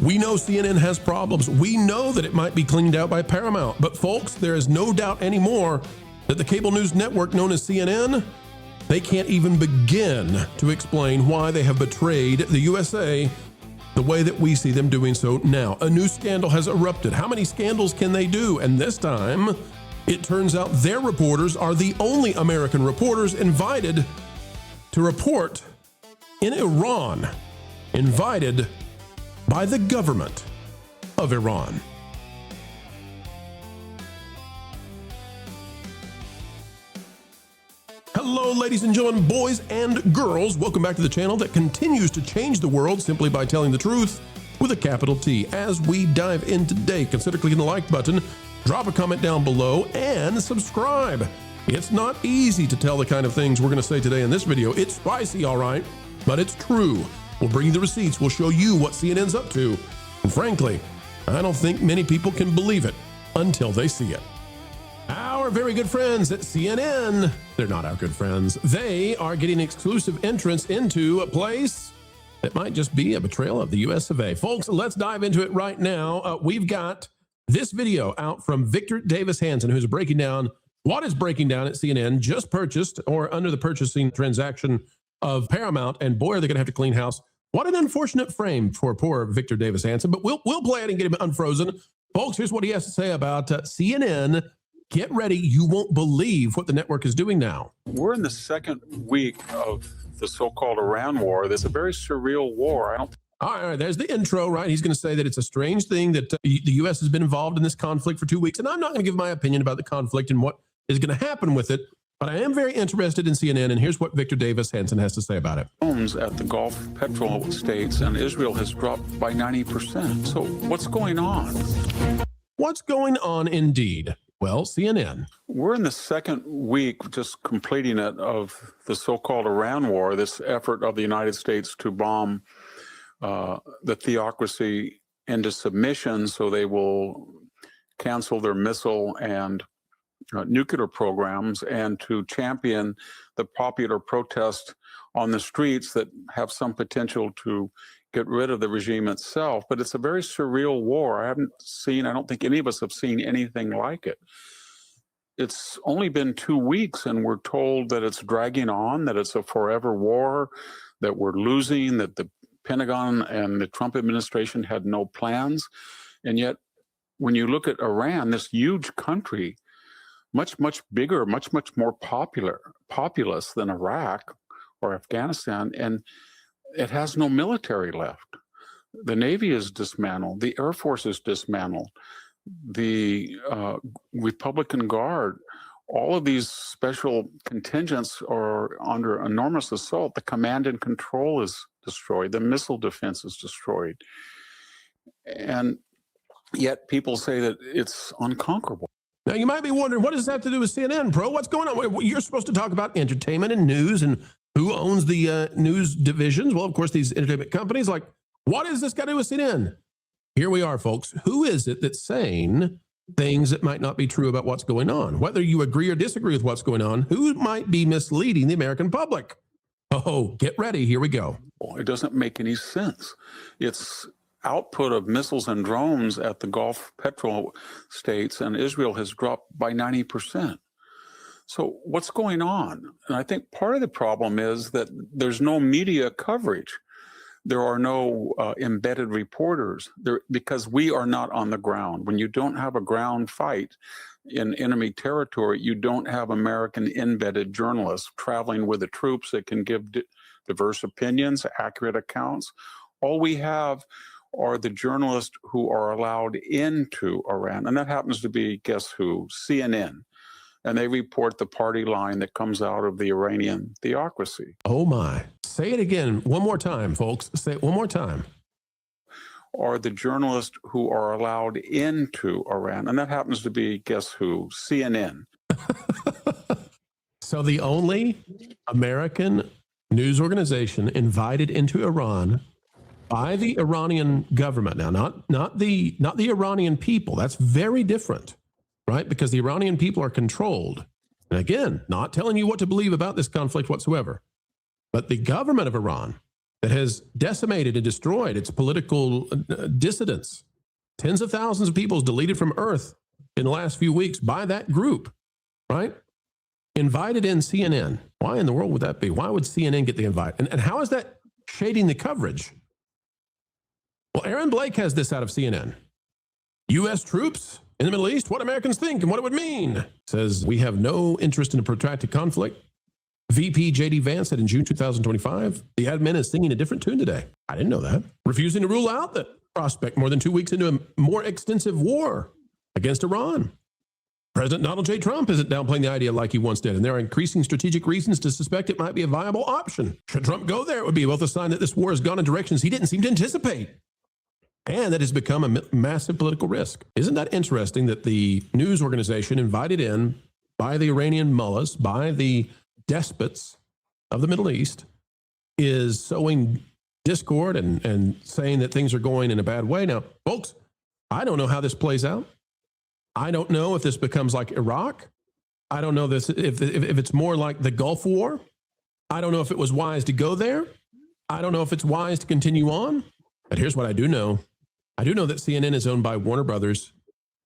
We know CNN has problems. We know that it might be cleaned out by Paramount. But folks, there is no doubt anymore that the cable news network known as CNN, they can't even begin to explain why they have betrayed the USA the way that we see them doing so now. A new scandal has erupted. How many scandals can they do? And this time, it turns out their reporters are the only American reporters invited to report in Iran, invited by the government of Iran. Hello, ladies and gentlemen, boys and girls. Welcome back to the channel that continues to change the world simply by telling the truth with a capital T. As we dive in today, consider clicking the like button, drop a comment down below, and subscribe. It's not easy to tell the kind of things we're going to say today in this video. It's spicy, all right, but it's true. We'll bring you the receipts. We'll show you what CNN's up to. And frankly, I don't think many people can believe it until they see it. Our very good friends at CNN, they're not our good friends. They are getting exclusive entrance into a place that might just be a betrayal of the US of A. Folks, let's dive into it right now. We've got this video out from Victor Davis Hanson, who's breaking down what is breaking down at CNN, just purchased or under the purchasing transaction of Paramount, and boy, are they going to have to clean house. What an unfortunate frame for poor Victor Davis Hanson, but we'll play it and get him unfrozen. Folks, here's what he has to say about CNN. Get ready. You won't believe what the network is doing now. We're in the second week of the so-called Iran war. There's a very surreal war. All right, there's the intro, right? He's going to say that it's a strange thing that the U.S. has been involved in this conflict for 2 weeks, and I'm not going to give my opinion about the conflict and what is going to happen with it, but I am very interested in CNN, and here's what Victor Davis Hanson has to say about it. Homes at the Gulf petrol states, and Israel has dropped by 90%. So what's going on? What's going on indeed? Well, CNN. We're in the second week, just completing it, of the so-called Iran war, this effort of the United States to bomb the theocracy into submission so they will cancel their missile and nuclear programs, and to champion the popular protest on the streets that have some potential to get rid of the regime itself. But it's a very surreal war. I don't think any of us have seen anything like it. It's only been 2 weeks, and we're told that it's dragging on, that it's a forever war, that we're losing, that the Pentagon and the Trump administration had no plans. And yet, when you look at Iran, this huge country, much bigger, much more populous than Iraq or Afghanistan, and it has no military left. The Navy is dismantled. The Air Force is dismantled. The Republican Guard, all of these special contingents are under enormous assault. The command and control is destroyed. The missile defense is destroyed. And yet people say that it's unconquerable. Now, you might be wondering, what does that have to do with CNN, Pro? What's going on? You're supposed to talk about entertainment and news and who owns the news divisions. Well, of course, these entertainment companies. Like, what does this got to do with CNN? Here we are, folks. Who is it that's saying things that might not be true about what's going on? Whether you agree or disagree with what's going on, who might be misleading the American public? Oh, get ready. Here we go. It doesn't make any sense. It's output of missiles and drones at the Gulf petrol states, and Israel has dropped by 90%. So what's going on? And I think part of the problem is that there's no media coverage. There are no embedded reporters there, because we are not on the ground. When you don't have a ground fight in enemy territory, you don't have American embedded journalists traveling with the troops that can give diverse opinions, accurate accounts. All we have are the journalists who are allowed into Iran. And that happens to be, guess who? CNN. And they report the party line that comes out of the Iranian theocracy. Oh my. Say it again one more time, folks. Say it one more time. Are the journalists who are allowed into Iran. And that happens to be, guess who? CNN. So the only American news organization invited into Iran by the Iranian government. Now, not the Iranian people. That's very different, right? Because the Iranian people are controlled. And again, not telling you what to believe about this conflict whatsoever. But the government of Iran that has decimated and destroyed its political dissidents. Tens of thousands of people deleted from Earth in the last few weeks by that group, right? Invited in CNN. Why in the world would that be? Why would CNN get the invite? And how is that shading the coverage? Well, Aaron Blake has this out of CNN. U.S. troops in the Middle East, what Americans think and what it would mean. Says, we have no interest in a protracted conflict. VP J.D. Vance said in June 2025, the admin is singing a different tune today. I didn't know that. Refusing to rule out the prospect more than 2 weeks into a more extensive war against Iran. President Donald J. Trump isn't downplaying the idea like he once did, and there are increasing strategic reasons to suspect it might be a viable option. Should Trump go there, it would be both a sign that this war has gone in directions he didn't seem to anticipate, and that has become a massive political risk. Isn't that interesting that the news organization invited in by the Iranian mullahs, by the despots of the Middle East, is sowing discord and saying that things are going in a bad way? Now, folks, I don't know how this plays out. I don't know if this becomes like Iraq. I don't know if it's more like the Gulf War. I don't know if it was wise to go there. I don't know if it's wise to continue on. But here's what I do know. I do know that CNN is owned by Warner Brothers.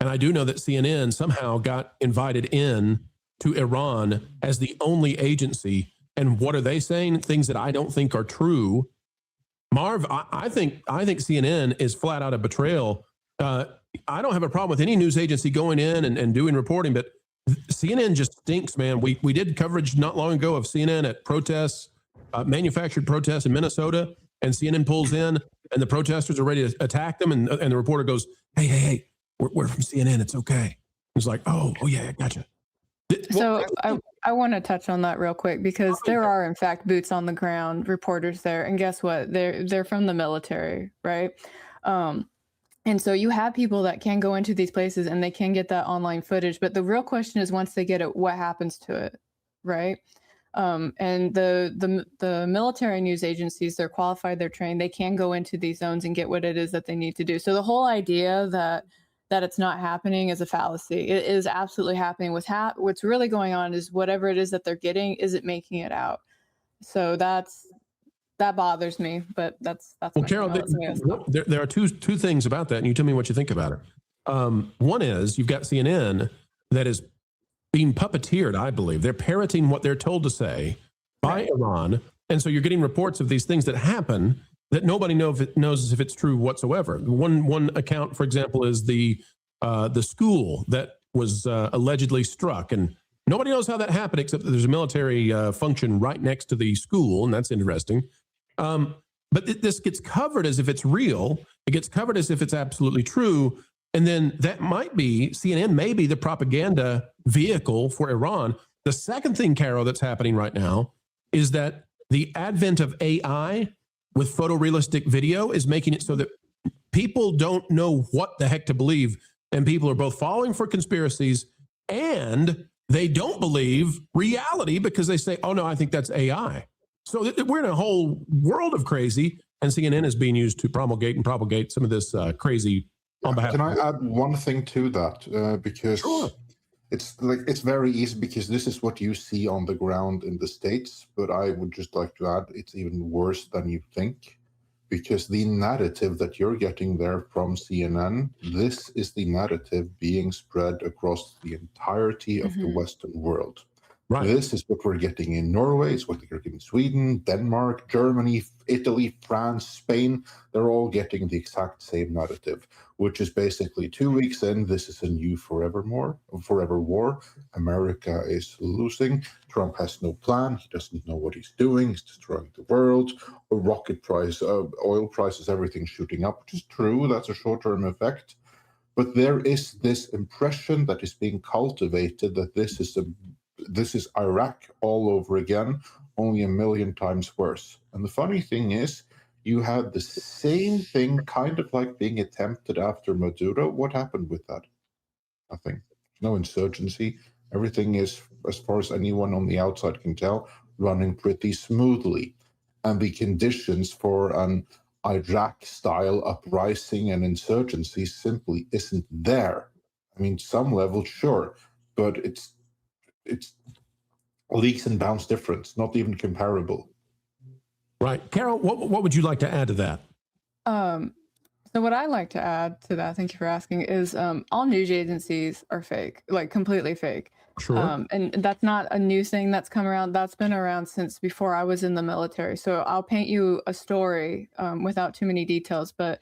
And I do know that CNN somehow got invited in to Iran as the only agency. And what are they saying? Things that I don't think are true. Marv, I think CNN is flat out a betrayal. I don't have a problem with any news agency going in and doing reporting, but CNN just stinks, man. We did coverage not long ago of CNN at protests, manufactured protests in Minnesota, and CNN pulls in, and the protesters are ready to attack them, and the reporter goes, hey, we're from CNN, it's okay. It's like, oh yeah, gotcha. So I want to touch on that real quick, because there are, in fact, boots on the ground reporters there, and guess what? They're from the military, right? And so you have people that can go into these places and they can get that online footage. But the real question is, once they get it, what happens to it, right? And the military news agencies, they're qualified, they're trained, they can go into these zones and get what it is that they need to do. So the whole idea that it's not happening is a fallacy. It is absolutely happening. What's really going on is whatever it is that they're getting, is it making it out? So that bothers me, but that's well, Carol, there are two things about that, and you tell me what you think about it. One is you've got CNN that is being puppeteered, I believe. They're parroting what they're told to say by Iran, and so you're getting reports of these things that happen that nobody knows if it's true whatsoever. One account, for example, is the school that was allegedly struck, and nobody knows how that happened except that there's a military function right next to the school, and that's interesting. But this gets covered as if it's real. It gets covered as if it's absolutely true. And then that might be, CNN may be the propaganda vehicle for Iran. The second thing, Carol, that's happening right now is that the advent of AI with photorealistic video is making it so that people don't know what the heck to believe. And people are both falling for conspiracies and they don't believe reality because they say, oh no, I think that's AI. So we're in a whole world of crazy, and CNN is being used to promulgate and propagate some of this crazy on behalf. Can I add one thing to that? Because sure. It's very easy, because this is what you see on the ground in the States. But I would just like to add, it's even worse than you think, because the narrative that you're getting there from CNN, this is the narrative being spread across the entirety of the Western world. Right. This is what we're getting in Norway, it's what we're getting in Sweden, Denmark, Germany, Italy, France, Spain. They're all getting the exact same narrative, which is basically 2 weeks in, this is a new forever war. America is losing. Trump has no plan. He doesn't know what he's doing. He's destroying the world. A rocket price, oil prices, everything shooting up, which is true. That's a short-term effect. But there is this impression that is being cultivated that this is Iraq all over again, only 1,000,000 times worse. And the funny thing is, you have the same thing kind of like being attempted after Maduro. What happened with that? Nothing. No insurgency. Everything is, as far as anyone on the outside can tell, running pretty smoothly. And the conditions for an Iraq-style uprising and insurgency simply isn't there. I mean, some level, sure, but it's leaps and bounds difference, not even comparable. Right. Carol, what would you like to add to that? So what I like to add to that, thank you for asking, is all news agencies are fake, like completely fake. Sure. And that's not a new thing that's come around. That's been around since before I was in the military. So I'll paint you a story without too many details. But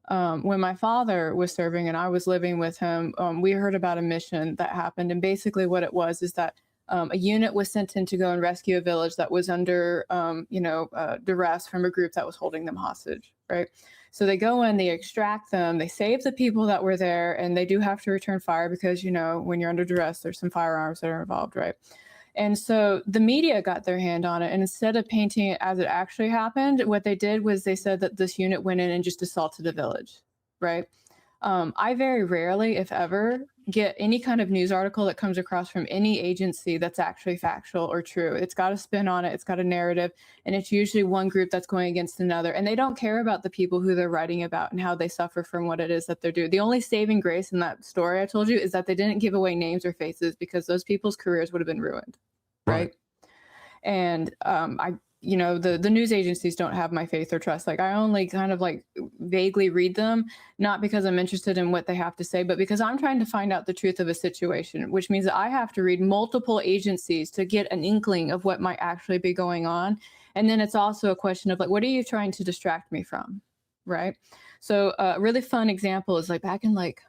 when my father was serving and I was living with him, we heard about a mission that happened. And basically what it was is that a unit was sent in to go and rescue a village that was under, duress from a group that was holding them hostage, right? So they go in, they extract them, they save the people that were there, and they do have to return fire because, when you're under duress, there's some firearms that are involved, right? And so the media got their hand on it, and instead of painting it as it actually happened, what they did was they said that this unit went in and just assaulted a village, right? I very rarely, if ever, get any kind of news article that comes across from any agency that's actually factual or true. It's got a spin on it, it's got a narrative, and it's usually one group that's going against another. And they don't care about the people who they're writing about and how they suffer from what it is that they're doing. The only saving grace in that story I told you is that they didn't give away names or faces because those people's careers would have been ruined, right? And the news agencies don't have my faith or trust. Like I only kind of like vaguely read them, not because I'm interested in what they have to say, but because I'm trying to find out the truth of a situation, which means that I have to read multiple agencies to get an inkling of what might actually be going on. And then it's also a question of like, what are you trying to distract me from? Right. So a really fun example is like back in like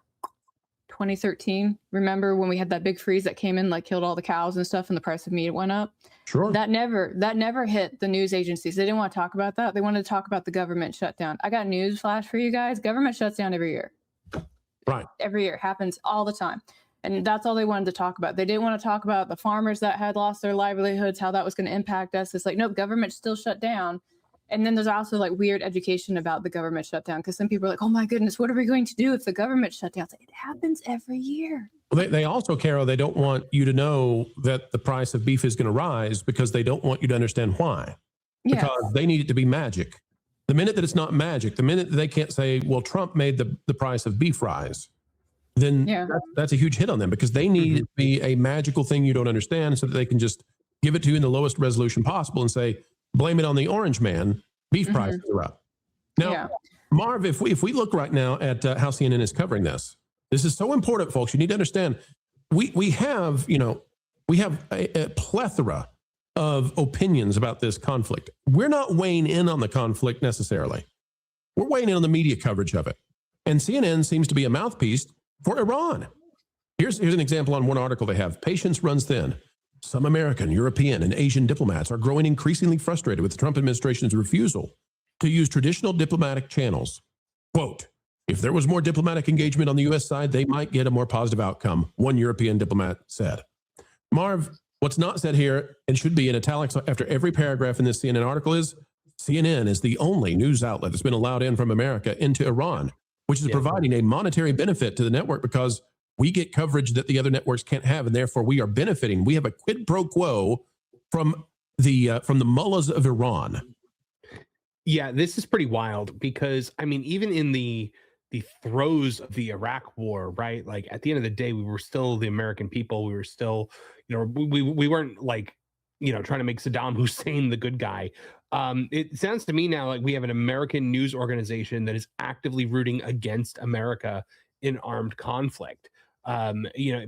2013. Remember when we had that big freeze that came in, like killed all the cows and stuff and the price of meat went up? Sure. That never hit the news agencies. They didn't want to talk about that. They wanted to talk about the government shutdown. I got news flash for you guys. Government shuts down every year. Right. Every year. Happens all the time. And that's all they wanted to talk about. They didn't want to talk about the farmers that had lost their livelihoods, how that was going to impact us. It's like, nope, government still shut down. And then there's also like weird education about the government shutdown because some people are like, oh my goodness, what are we going to do if the government shut down? It happens every year. Well, they also, Carol, they don't want you to know that the price of beef is going to rise because they don't want you to understand why. Yes. Because they need it to be magic. The minute that it's not magic, the minute that they can't say, well, Trump made the price of beef rise, then that's a huge hit on them because they need it to be a magical thing you don't understand so that they can just give it to you in the lowest resolution possible and say, blame it on the orange man, beef prices are up. Now, Marv, if we look right now at how CNN is covering this, this is so important, folks. You need to understand, we have a plethora of opinions about this conflict. We're not weighing in on the conflict necessarily. We're weighing in on the media coverage of it. And CNN seems to be a mouthpiece for Iran. Here's an example on one article they have. Patience runs thin. Some American, European, and Asian diplomats are growing increasingly frustrated with the Trump administration's refusal to use traditional diplomatic channels. Quote, if there was more diplomatic engagement on the U.S. side, they might get a more positive outcome, one European diplomat said. Marv, what's not said here, and should be in italics after every paragraph in this CNN article is, CNN is the only news outlet that's been allowed in from America into Iran, which is providing a monetary benefit to the network because we get coverage that the other networks can't have, and therefore we are benefiting. We have a quid pro quo from the mullahs of Iran. Yeah, this is pretty wild because, I mean, even in the throes of the Iraq war, right? Like at the end of the day, we were still the American people. We were still, we weren't like, trying to make Saddam Hussein the good guy. It sounds to me now like we have an American news organization that is actively rooting against America in armed conflict.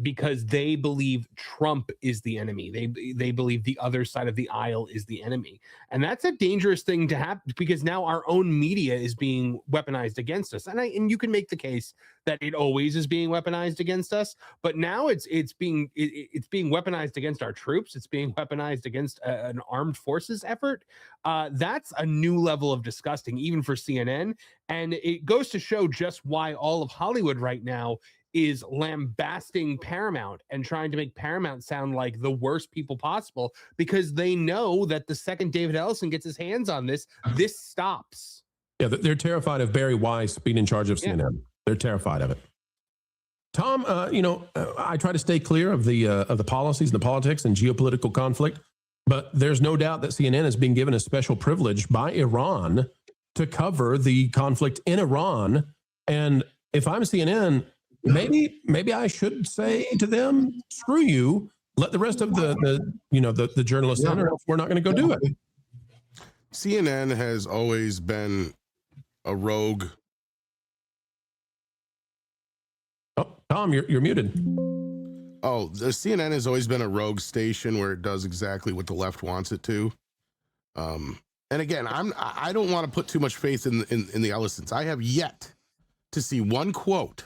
Because they believe Trump is the enemy. They believe the other side of the aisle is the enemy. And that's a dangerous thing to happen because now our own media is being weaponized against us. And you can make the case that it always is being weaponized against us, but now it's being weaponized against our troops. It's being weaponized against an armed forces effort. That's a new level of disgusting, even for CNN. And it goes to show just why all of Hollywood right now is lambasting Paramount and trying to make Paramount sound like the worst people possible because they know that the second David Ellison gets his hands on this stops. Yeah, they're terrified of Barry Weiss being in charge of CNN. Yeah. They're terrified of it. Tom, I try to stay clear of the policies and the politics and geopolitical conflict, but there's no doubt that CNN is being given a special privilege by Iran to cover the conflict in Iran. And if I'm CNN, maybe I should say to them, screw you, let the rest of the journalists in, or else we're not going to go do it. CNN has always been a rogue. Oh, Tom, you're muted. Oh, the CNN has always been a rogue station where it does exactly what the left wants it to. And again, I don't want to put too much faith in the Ellisons. I have yet to see one quote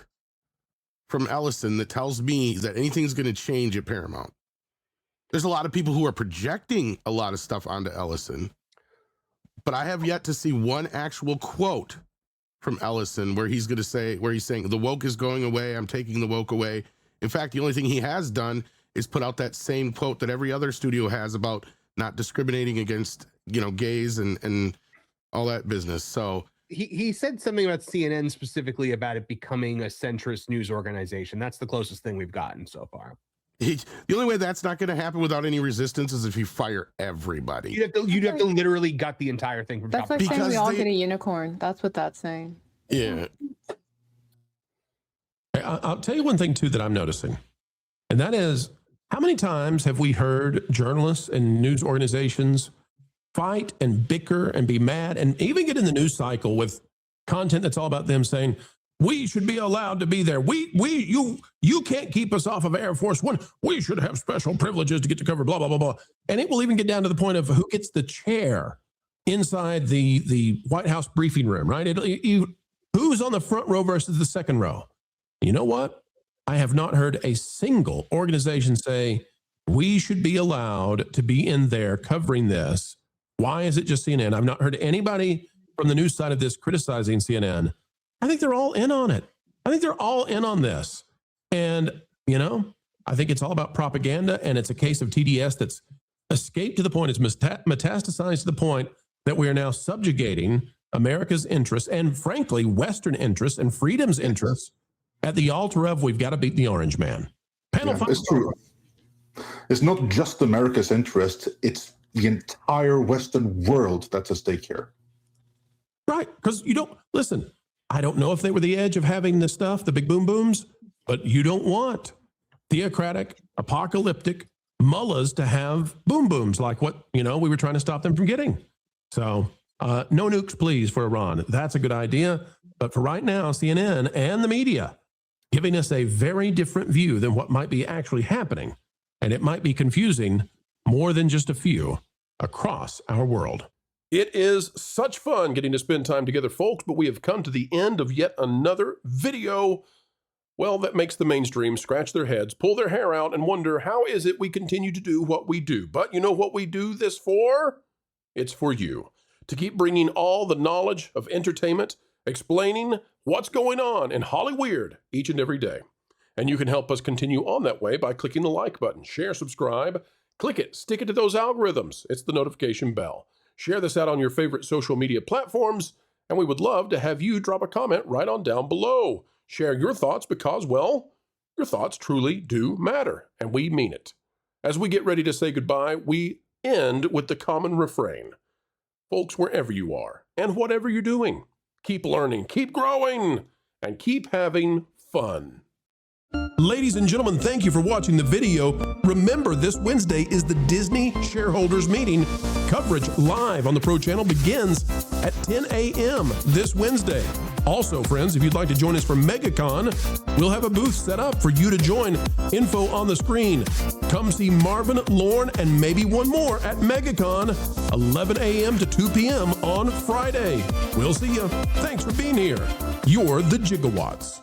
from Ellison that tells me that anything's going to change at Paramount. There's a lot of people who are projecting a lot of stuff onto Ellison, but I have yet to see one actual quote from Ellison where he's saying the woke is going away. I'm taking the woke away. In fact, the only thing he has done is put out that same quote that every other studio has about not discriminating against, gays and all that business. So he said something about CNN specifically about it becoming a centrist news organization. That's the closest thing we've gotten so far. The only way that's not going to happen without any resistance is if you fire everybody. You'd have to literally gut the entire thing from That's top. like saying we all get a unicorn. That's what that's saying. Yeah. I'll tell you one thing too that I'm noticing, and that is, how many times have we heard journalists and news organizations fight and bicker and be mad and even get in the news cycle with content that's all about them saying, we should be allowed to be there. You can't keep us off of Air Force One. We should have special privileges to get to cover blah, blah, blah, blah. And it will even get down to the point of who gets the chair inside the White House briefing room, right? Who's on the front row versus the second row? You know what? I have not heard a single organization say we should be allowed to be in there covering this. Why is it just CNN? I've not heard anybody from the news side of this criticizing CNN. I think they're all in on it. I think they're all in on this. And, I think it's all about propaganda, and it's a case of TDS that's escaped to the point, it's metastasized to the point that we are now subjugating America's interests and, frankly, Western interests and freedom's interests at the altar of we've got to beat the orange man. Panel 5. It's true. It's not just America's interest, it's the entire Western world that's at stake here. Right, because listen, I don't know if they were the edge of having this stuff, the big boom booms, but you don't want theocratic, apocalyptic mullahs to have boom booms like what, we were trying to stop them from getting. So no nukes, please, for Iran. That's a good idea. But for right now, CNN and the media giving us a very different view than what might be actually happening. And it might be confusing more than just a few across our world. It is such fun getting to spend time together, folks, but we have come to the end of yet another video, well, that makes the mainstream scratch their heads, pull their hair out, and wonder, how is it we continue to do what we do? But you know what we do this for? It's for you, to keep bringing all the knowledge of entertainment, explaining what's going on in Hollyweird each and every day. And you can help us continue on that way by clicking the like button, share, subscribe, click it, stick it to those algorithms. It's the notification bell. Share this out on your favorite social media platforms, and we would love to have you drop a comment right on down below. Share your thoughts because, well, your thoughts truly do matter, and we mean it. As we get ready to say goodbye, we end with the common refrain. Folks, wherever you are and whatever you're doing, keep learning, keep growing, and keep having fun. Ladies and gentlemen, thank you for watching the video. Remember, this Wednesday is the Disney shareholders meeting. Coverage live on the Pro Channel begins at 10 a.m. this Wednesday. Also, friends, if you'd like to join us for MegaCon, we'll have a booth set up for you to join. Info on the screen. Come see Marvin, Lorne, and maybe one more at MegaCon, 11 a.m. to 2 p.m. on Friday. We'll see you. Thanks for being here. You're the Gigawatts.